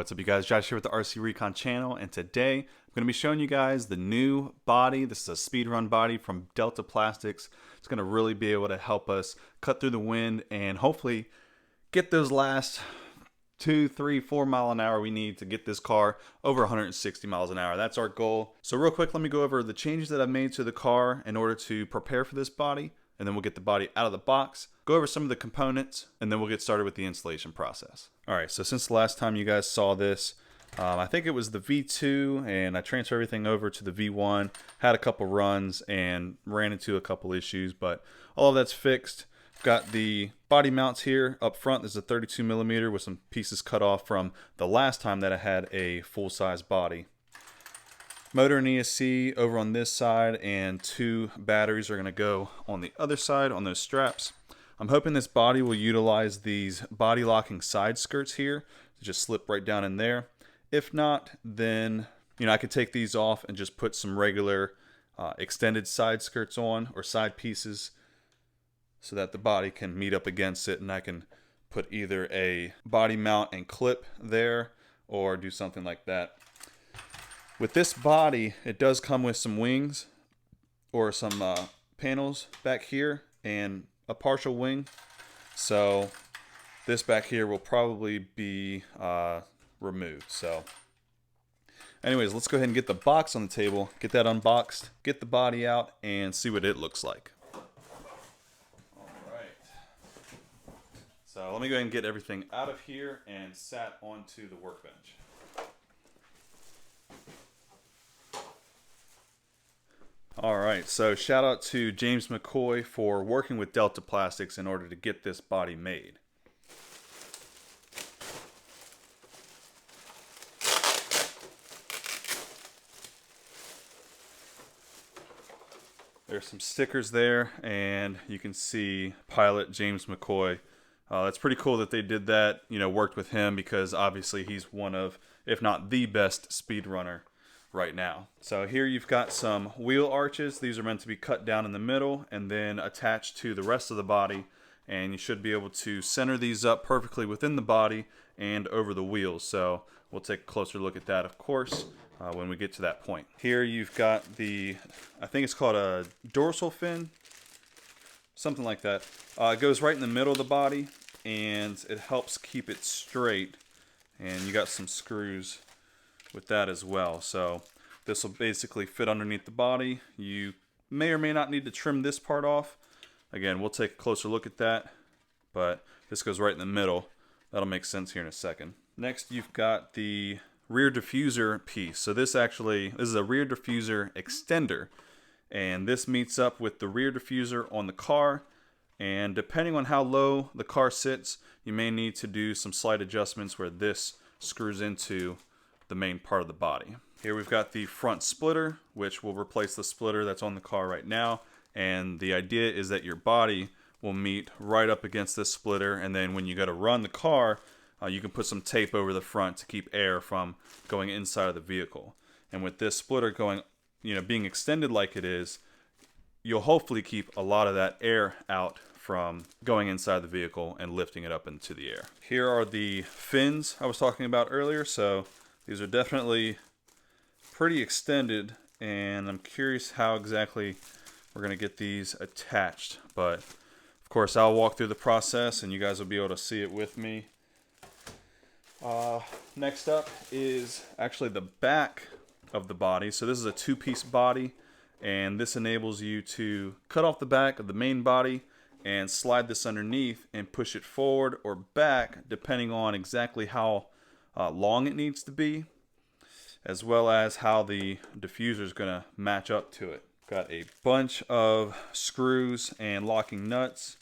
What's up, you guys? Josh here with the RC Recon channel, and today I'm going to be showing you guys the new body. This is a speed run body from Delta Plastiks. It's going to really be able to help us cut through the wind and hopefully get those last 2, 3, 4 mile an hour we need to get this car over 160 miles an hour. That's our goal. So real quick, let me go over the changes that I've made to the car in order to prepare for this body, and then we'll get the body out of the box, go over some of the components, and then we'll get started with the installation process. All right, so since the last time you guys saw this, I think it was the V2, and I transferred everything over to the V1, had a couple runs, and ran into a couple issues, but all of that's fixed. Got the body mounts here up front. There's a 32 millimeter with some pieces cut off from the last time that I had a full-size body. Motor and ESC over on this side, and 2 batteries are going to go on the other side on those straps. I'm hoping this body will utilize these body locking side skirts here to just slip right down in there. If not, then I could take these off and just put some regular extended side skirts on, or side pieces, so that the body can meet up against it, and I can put either a body mount and clip there or do something like that. With this body, it does come with some wings or some panels back here and a partial wing. So this back here will probably be removed. So anyways, let's go ahead and get the box on the table, get that unboxed, get the body out, and see what it looks like. All right. So let me go ahead and get everything out of here and sat onto the workbench. Alright, so shout out to James McCoy for working with Delta Plastiks in order to get this body made. There's some stickers there, and you can see Pilot James McCoy. That's pretty cool that they did that, worked with him, because obviously he's one of, if not the best speed runner right now. So here you've got some wheel arches. These are meant to be cut down in the middle and then attached to the rest of the body, and you should be able to center these up perfectly within the body and over the wheels. So we'll take a closer look at that, of course, when we get to that point. Here you've got the, I think it's called a dorsal fin, something like that. It goes right in the middle of the body, and it helps keep it straight, and you got some screws with that as well. So this will basically fit underneath the body. You may or may not need to trim this part off. Again, we'll take a closer look at that, but this goes right in the middle. That'll make sense here in a second. Next, you've got the rear diffuser piece. So this is a rear diffuser extender, and this meets up with the rear diffuser on the car, and depending on how low the car sits, you may need to do some slight adjustments where this screws into the main part of the body. Here we've got the front splitter, which will replace the splitter that's on the car right now, and the idea is that your body will meet right up against this splitter, and then when you go to run the car, you can put some tape over the front to keep air from going inside of the vehicle. And with this splitter going, being extended like it is, you'll hopefully keep a lot of that air out from going inside the vehicle and lifting it up into the air. Here are the fins I was talking about earlier. So these are definitely pretty extended, and I'm curious how exactly we're going to get these attached. But of course, I'll walk through the process and you guys will be able to see it with me. Next up is actually the back of the body. So this is a 2-piece body, and this enables you to cut off the back of the main body and slide this underneath and push it forward or back depending on exactly how long it needs to be, as well as how the diffuser is going to match up to it. Got a bunch of screws and locking nuts,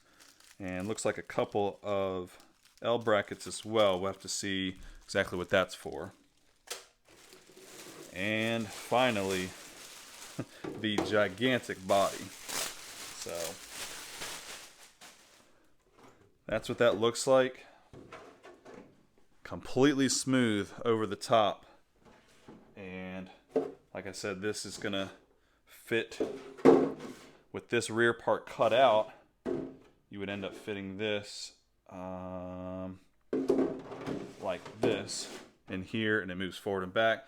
and looks like a couple of L brackets as well. We'll have to see exactly what that's for. And finally, the gigantic body. So that's what that looks like. Completely smooth over the top, and like I said, this is gonna fit with this rear part cut out. You would end up fitting this like this, in here and it moves forward and back.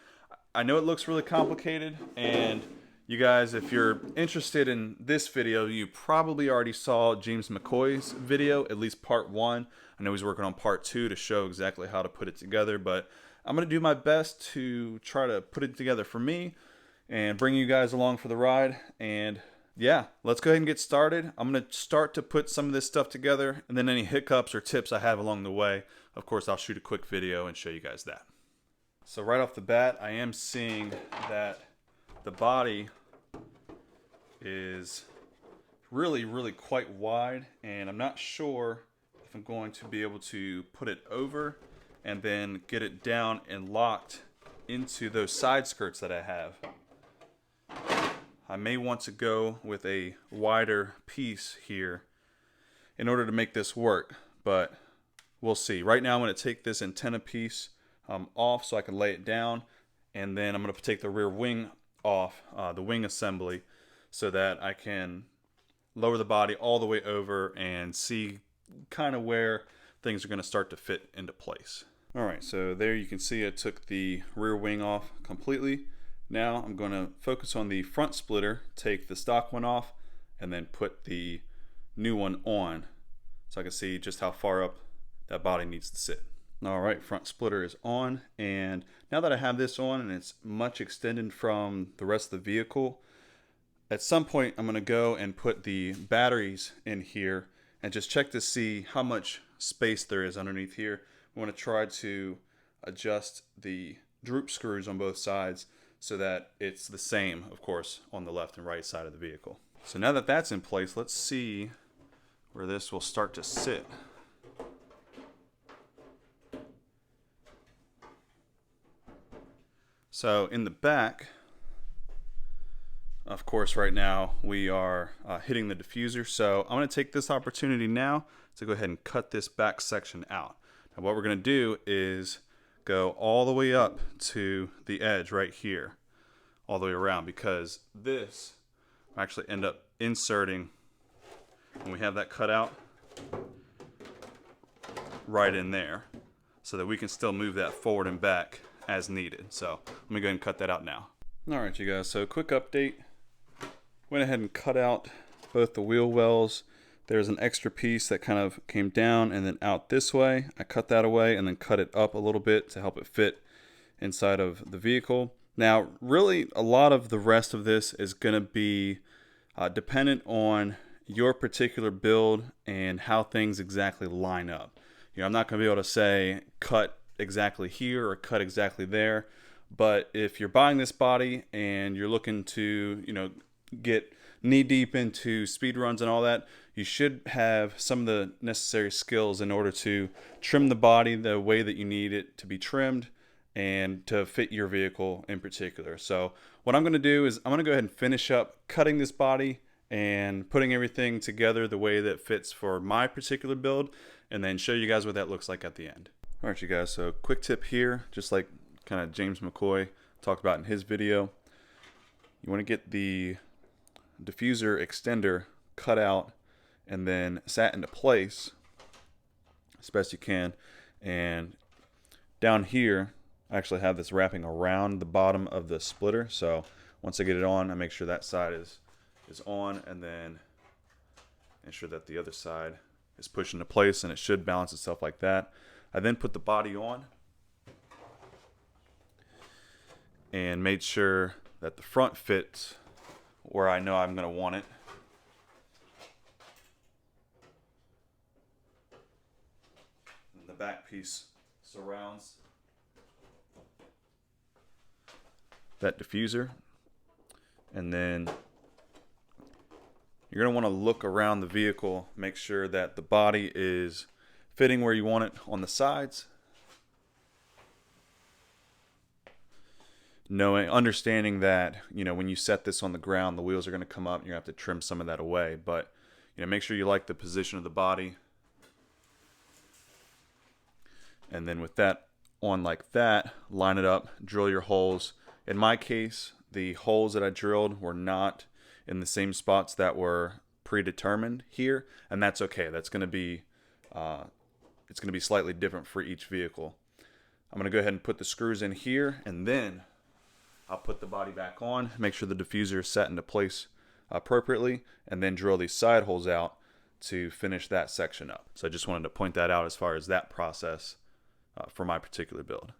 I know it looks really complicated, and you guys, if you're interested in this video, you probably already saw James McCoy's video, at least part 1. I know he's working on part 2 to show exactly how to put it together, but I'm going to do my best to try to put it together for me and bring you guys along for the ride. And yeah, let's go ahead and get started. I'm going to start to put some of this stuff together, and then any hiccups or tips I have along the way, of course, I'll shoot a quick video and show you guys that. So right off the bat, I am seeing that the body is really quite wide, and I'm not sure if I'm going to be able to put it over and then get it down and locked into those side skirts that I have. I may want to go with a wider piece here in order to make this work, but we'll see. Right now I'm going to take this antenna piece off so I can lay it down, and then I'm going to take the rear wing off, the wing assembly, so that I can lower the body all the way over and see kind of where things are going to start to fit into place. Alright, so there you can see I took the rear wing off completely. Now I'm going to focus on the front splitter, take the stock one off, and then put the new one on so I can see just how far up that body needs to sit. Alright, front splitter is on, and now that I have this on and it's much extended from the rest of the vehicle, at some point I'm going to go and put the batteries in here and just check to see how much space there is underneath here. I want to try to adjust the droop screws on both sides so that it's the same, of course, on the left and right side of the vehicle. So now that that's in place, let's see where this will start to sit. So in the back, of course, right now we are hitting the diffuser. So I'm going to take this opportunity now to go ahead and cut this back section out. Now what we're going to do is go all the way up to the edge right here, all the way around, because this will actually end up inserting, when we have that cut out, right in there, so that we can still move that forward and back as needed. So let me go ahead and cut that out now. Alright you guys, so quick update. Went ahead and cut out both the wheel wells. There's an extra piece that kind of came down and then out this way. I cut that away and then cut it up a little bit to help it fit inside of the vehicle. Now really a lot of the rest of this is going to be dependent on your particular build and how things exactly line up. You know, I'm not going to be able to say cut exactly here or cut exactly there, but if you're buying this body and you're looking to, you know, get knee deep into speed runs and all that, you should have some of the necessary skills in order to trim the body the way that you need it to be trimmed and to fit your vehicle in particular. So what I'm going to do is I'm going to go ahead and finish up cutting this body and putting everything together the way that fits for my particular build, and then show you guys what that looks like at the end. Alright you guys, so quick tip here, just like kind of James McCoy talked about in his video. You want to get the diffuser extender cut out and then sat into place as best you can. And down here, I actually have this wrapping around the bottom of the splitter. So once I get it on, I make sure that side is on, and then ensure that the other side is pushed into place, and it should balance itself like that. I then put the body on and made sure that the front fits where I know I'm going to want it. And the back piece surrounds that diffuser. And then you're going to want to look around the vehicle, make sure that the body is fitting where you want it on the sides. Understanding that, you know, when you set this on the ground, the wheels are going to come up and you're going to have to trim some of that away. But, you know, make sure you like the position of the body. And then with that on like that, line it up, drill your holes. In my case, the holes that I drilled were not in the same spots that were predetermined here, and that's okay. That's going to be it's going to be slightly different for each vehicle. I'm going to go ahead and put the screws in here, and then I'll put the body back on, make sure the diffuser is set into place appropriately, and then drill these side holes out to finish that section up. So I just wanted to point that out as far as that process for my particular build.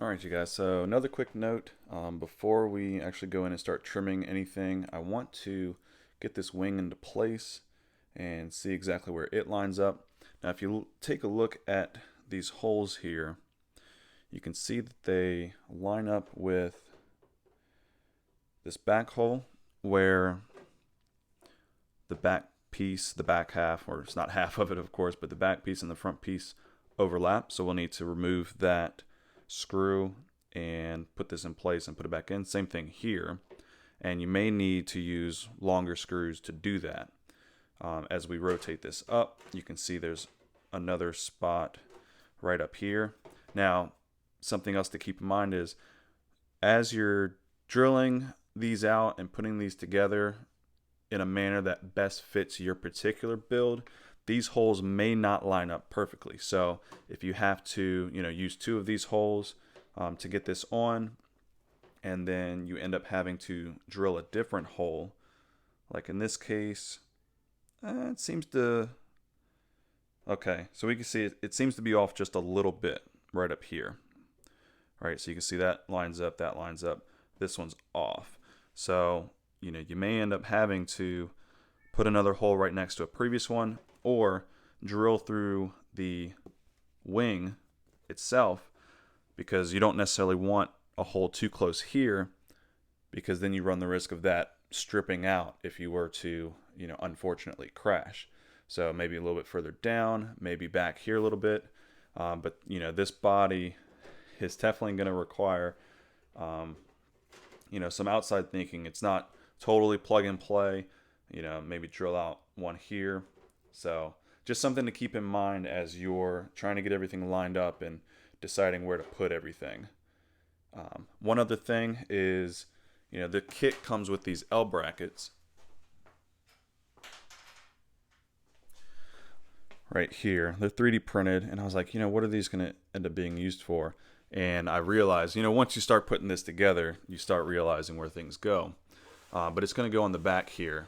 Alright you guys, so another quick note, before we actually go in and start trimming anything, I want to get this wing into place and see exactly where it lines up. Now if you take a look at these holes here, you can see that they line up with this back hole where the back piece, the back half, or it's not half of it of course, but the back piece and the front piece overlap. So we'll need to remove that screw and put this in place and put it back in. Same thing here. And you may need to use longer screws to do that. As we rotate this up, you can see there's another spot right up here. Now, something else to keep in mind is as you're drilling these out and putting these together in a manner that best fits your particular build, these holes may not line up perfectly. So if you have to, use 2 of these holes to get this on, and then you end up having to drill a different hole, like in this case, it seems to, okay, so we can see it seems to be off just a little bit right up here. All right, so you can see that lines up, this one's off. So, you may end up having to put another hole right next to a previous one, or drill through the wing itself, because you don't necessarily want a hole too close here, because then you run the risk of that stripping out if you were to, unfortunately crash. So maybe a little bit further down, maybe back here a little bit, but this body is definitely going to require some outside thinking. It's not totally plug and play, maybe drill out one here. So just something to keep in mind as you're trying to get everything lined up and deciding where to put everything. One other thing is, the kit comes with these L brackets right here. They're 3D printed, and I was like, what are these going to end up being used for? And I realized, once you start putting this together, you start realizing where things go. But it's going to go on the back here.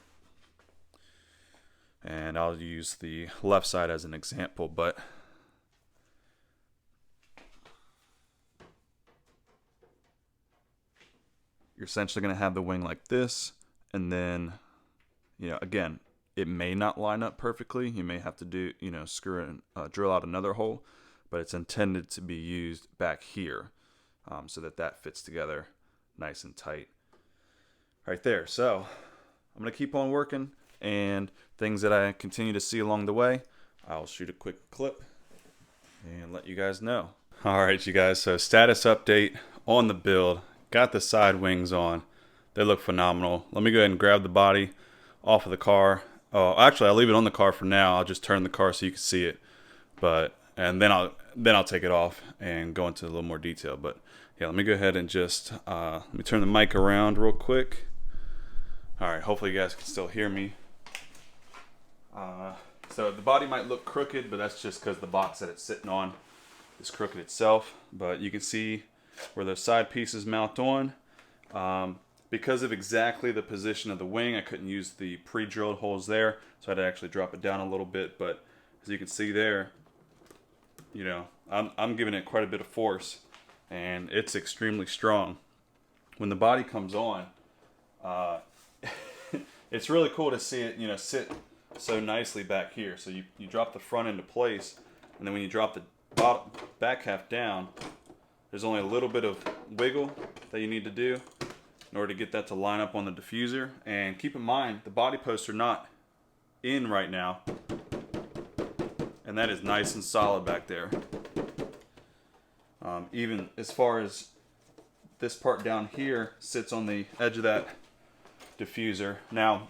And I'll use the left side as an example, but you're essentially going to have the wing like this, and then, again, it may not line up perfectly. You may have to do, screw in, drill out another hole, but it's intended to be used back here, so that fits together nice and tight right there. So I'm going to keep on working, and things that I continue to see along the way, I'll shoot a quick clip and let you guys know. All right, you guys, so status update on the build. Got the side wings on. They look phenomenal. Let me go ahead and grab the body off of the car. Oh, actually, I'll leave it on the car for now. I'll just turn the car so you can see it. And then I'll take it off and go into a little more detail. But yeah, let me go ahead and just let me turn the mic around real quick. All right, hopefully you guys can still hear me. So the body might look crooked, but that's just because the box that it's sitting on is crooked itself. But you can see where the side pieces mount on. Because of exactly the position of the wing, I couldn't use the pre-drilled holes there, so I had to actually drop it down a little bit. But as you can see there, I'm giving it quite a bit of force, and it's extremely strong. When the body comes on, it's really cool to see it, sit so nicely back here. So you drop the front into place, and then when you drop the back half down, there's only a little bit of wiggle that you need to do in order to get that to line up on the diffuser. And keep in mind, the body posts are not in right now, and that is nice and solid back there. Even as far as this part down here sits on the edge of that diffuser. Now,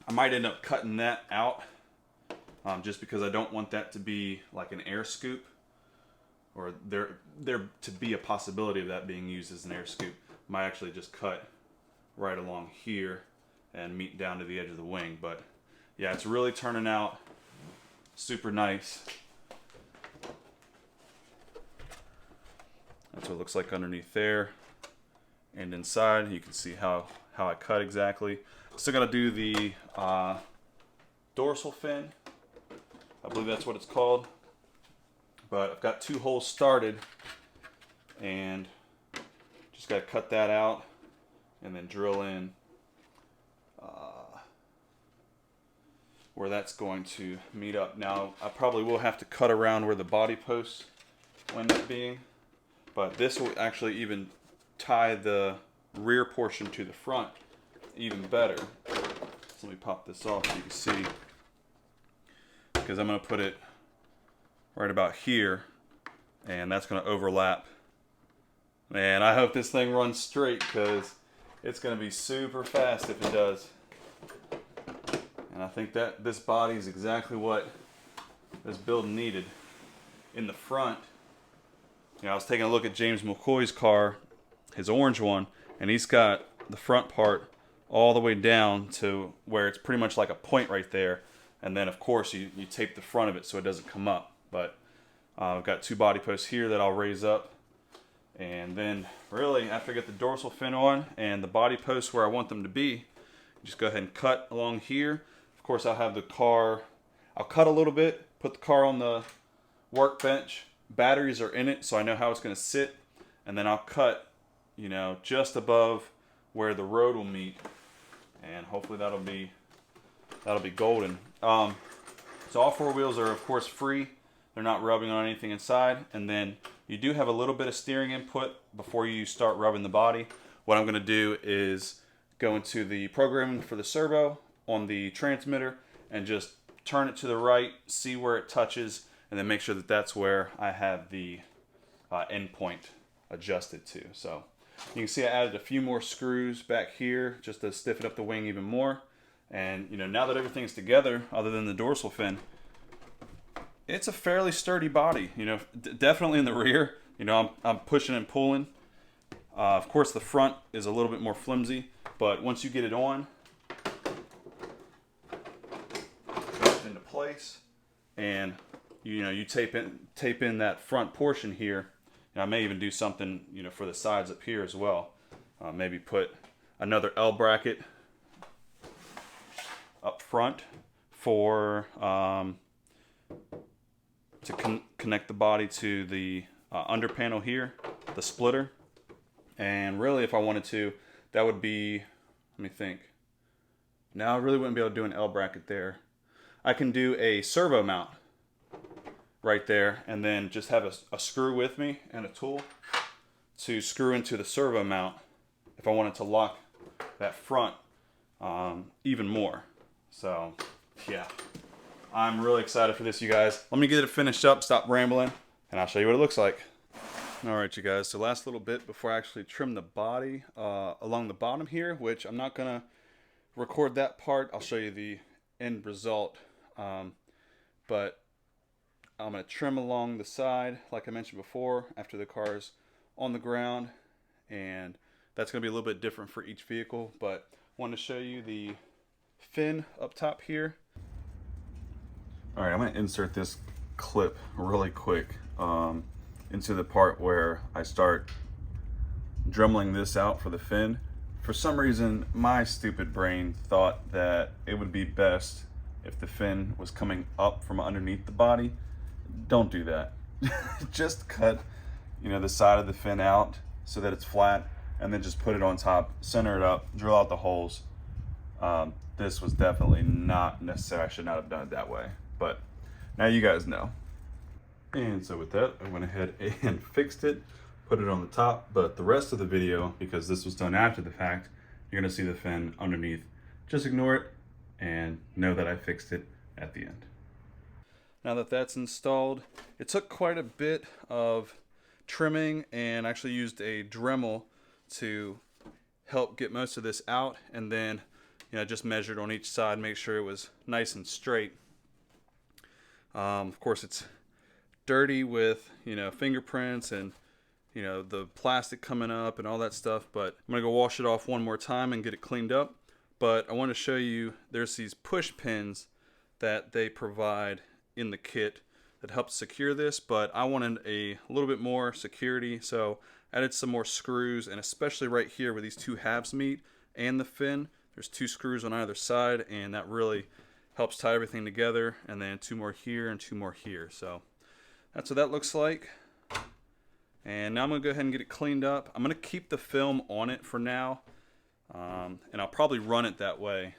I might end up cutting that out just because I don't want that to be like an air scoop, or there to be a possibility of that being used as an air scoop. Might actually just cut right along here and meet down to the edge of the wing. But yeah, it's really turning out super nice. That's what it looks like underneath there. And inside, you can see how I cut exactly. Still got to do the dorsal fin. I believe that's what it's called. But I've got 2 holes started, and just got to cut that out and then drill in where that's going to meet up. Now, I probably will have to cut around where the body posts will end up being, but this will actually even tie the rear portion to the front even better. So let me pop this off so you can see, because I'm going to put it right about here, and that's going to overlap. Man, I hope this thing runs straight, because it's going to be super fast if it does. And I think that this body is exactly what this build needed. In the front, you know, I was taking a look at James McCoy's car, his orange one, and he's got the front part all the way down to where it's pretty much like a point right there. And then, of course, you tape the front of it so it doesn't come up. But I've got 2 body posts here that I'll raise up. And then, really, after I get the dorsal fin on and the body posts where I want them to be, just go ahead and cut along here. Of course, I'll have the car, I'll cut a little bit, put the car on the workbench. Batteries are in it, so I know how it's going to sit. And then I'll cut, you know, just above where the road will meet. And hopefully that'll be golden. So all 4 wheels are, of course, free. They're not rubbing on anything inside. And then you do have a little bit of steering input before you start rubbing the body. What I'm going to do is go into the programming for the servo on the transmitter and just turn it to the right, see where it touches, and then make sure that that's where I have the endpoint adjusted to. So you can see I added a few more screws back here just to stiffen up the wing even more. And you know, now that everything's together, other than the dorsal fin, it's a fairly sturdy body. You know, definitely in the rear. You know, I'm pushing and pulling. Of course, the front is a little bit more flimsy, but once you get it on, goes into place, and you know, you tape in that front portion here. And I may even do something, you know, for the sides up here as well. Maybe put another L bracket up front for to connect the body to the under panel here, the splitter. And really, if I wanted to, that would be, let me think. Now I really wouldn't be able to do an L bracket there. I can do a servo mount right there, and then just have a screw with me and a tool to screw into the servo mount if I wanted to lock that front even more. So yeah, I'm really excited for this, you guys. Let me get it finished up, stop rambling, and I'll show you what it looks like. Alright, you guys, so last little bit before I actually trim the body along the bottom here, which I'm not going to record that part. I'll show you the end result. But I'm going to trim along the side, like I mentioned before, after the car's on the ground. And that's going to be a little bit different for each vehicle, but I wanted to show you the fin up top here. Alright, I'm going to insert this clip really quick into the part where I start dremeling this out for the fin. For some reason, my stupid brain thought that it would be best if the fin was coming up from underneath the body. Don't do that. Just cut, you know, the side of the fin out so that it's flat, and then just put it on top, center it up, drill out the holes. This was definitely not necessary. I should not have done it that way, but now you guys know. And so with that, I went ahead and fixed it, put it on the top, but the rest of the video, because this was done after the fact, you're gonna see the fin underneath. Just ignore it and know that I fixed it at the end. Now that that's installed, it took quite a bit of trimming, and actually used a Dremel to help get most of this out, and then, you know, just measured on each side, make sure it was nice and straight. Of course, it's dirty with, you know, fingerprints and, you know, the plastic coming up and all that stuff, but I'm gonna go wash it off one more time and get it cleaned up. But I want to show you, there's these push pins that they provide in the kit that helps secure this, but I wanted a little bit more security, so added some more screws, and especially right here where these two halves meet and the fin, there's 2 screws on either side, and that really helps tie everything together. And then 2 more here and 2 more here. So that's what that looks like. And now I'm gonna go ahead and get it cleaned up. I'm gonna keep the film on it for now, and I'll probably run it that way.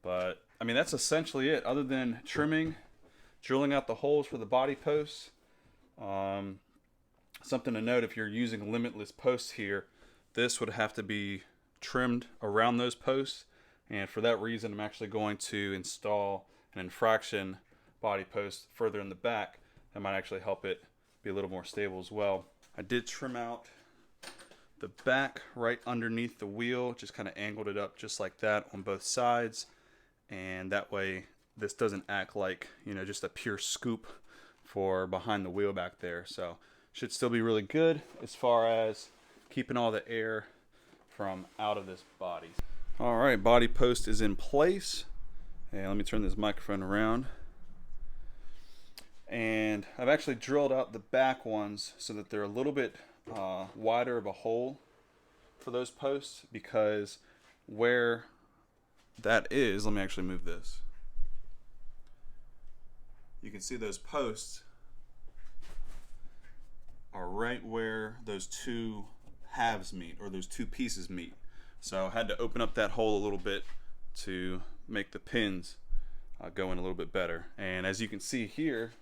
But I mean, that's essentially it, other than trimming, drilling out the holes for the body posts. Something to note, if you're using Limitless posts here, this would have to be trimmed around those posts, and for that reason I'm actually going to install an infraction body post further in the back. That might actually help it be a little more stable as well. I did trim out the back right underneath the wheel, just kind of angled it up just like that on both sides, and that way this doesn't act like, you know, just a pure scoop for behind the wheel back there. So should still be really good as far as keeping all the air from out of this body. All right, body post is in place. And let me turn this microphone around. And I've actually drilled out the back ones so that they're a little bit wider of a hole for those posts, because where that is, let me actually move this. You can see those posts are right where those 2 halves meet, or those 2 pieces meet. So I had to open up that hole a little bit to make the pins go in a little bit better. And as you can see here,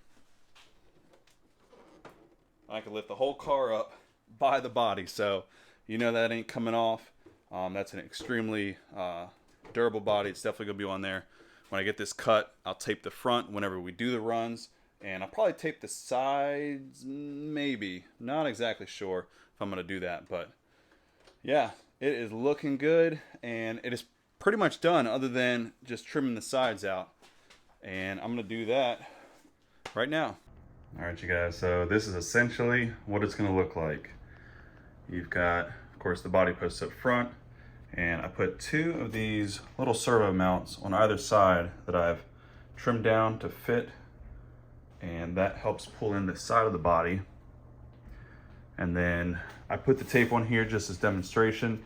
I can lift the whole car up by the body, so you know that ain't coming off. That's an extremely durable body. It's definitely gonna be on there. When I get this cut, I'll tape the front whenever we do the runs, and I'll probably tape the sides, maybe. Not exactly sure if I'm gonna do that, but yeah, it is looking good, and it is pretty much done other than just trimming the sides out. And I'm gonna do that right now. All right, you guys, so this is essentially what it's gonna look like. You've got, of course, the body posts up front, and I put 2 of these little servo mounts on either side that I've trimmed down to fit, and that helps pull in the side of the body. And then I put the tape on here just as demonstration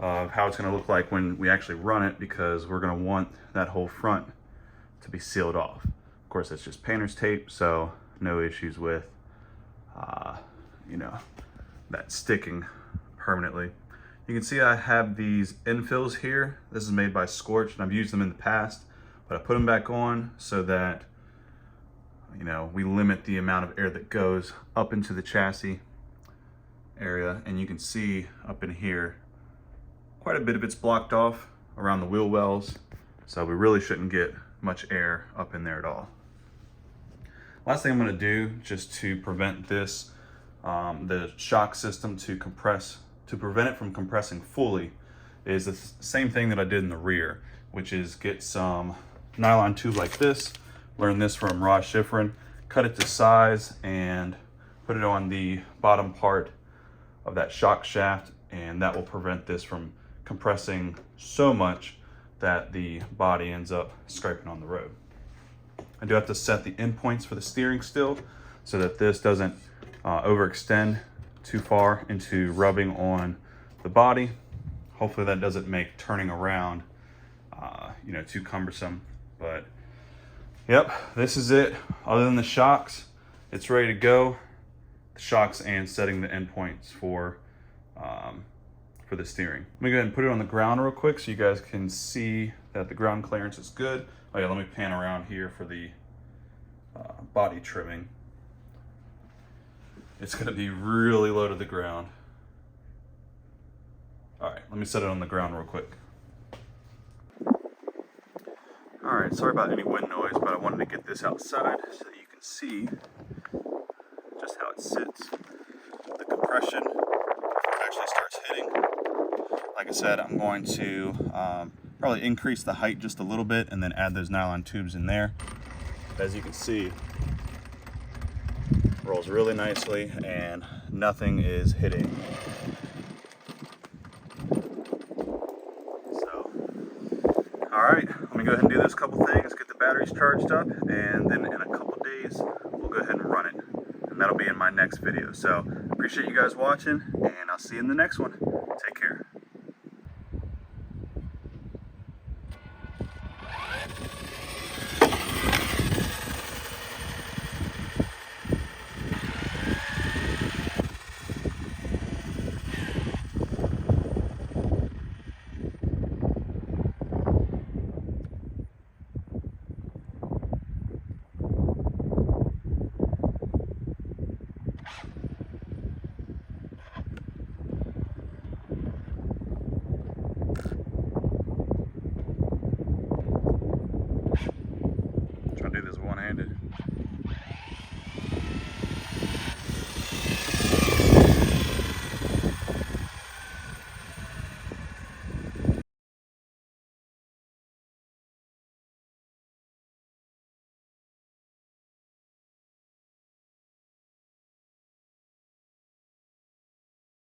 of how it's going to look like when we actually run it, because we're going to want that whole front to be sealed off. Of course, that's just painter's tape, so no issues with you know, that sticking permanently. You can see I have these infills here. This is made by Scorch, and I've used them in the past, but I put them back on so that, you know, we limit the amount of air that goes up into the chassis area. And you can see up in here, quite a bit of it's blocked off around the wheel wells, so we really shouldn't get much air up in there at all. Last thing I'm going to do, just to prevent this, the shock system to prevent it from compressing fully, is the same thing that I did in the rear, which is get some nylon tube like this. Learned this from Rod Schifrin. Cut it to size and put it on the bottom part of that shock shaft, and that will prevent this from compressing so much that the body ends up scraping on the road. I do have to set the endpoints for the steering still so that this doesn't overextend too far into rubbing on the body. Hopefully that doesn't make turning around you know, too cumbersome. But yep, this is it. Other than the shocks, it's ready to go. The shocks and setting the endpoints for the steering. Let me go ahead and put it on the ground real quick so you guys can see that the ground clearance is good. Oh yeah, let me pan around here for the body trimming. It's gonna be really low to the ground. All right, let me set it on the ground real quick. All right, sorry about any wind noise, but I wanted to get this outside so that you can see just how it sits. The compression actually starts hitting. Like I said, I'm going to probably increase the height just a little bit and then add those nylon tubes in there. As you can see, rolls really nicely and nothing is hitting. So, all right, let me go ahead and do this couple things, get the batteries charged up, and then in a couple days, we'll next video. So appreciate you guys watching, and I'll see you in the next one. Take care. Trying to do this one-handed.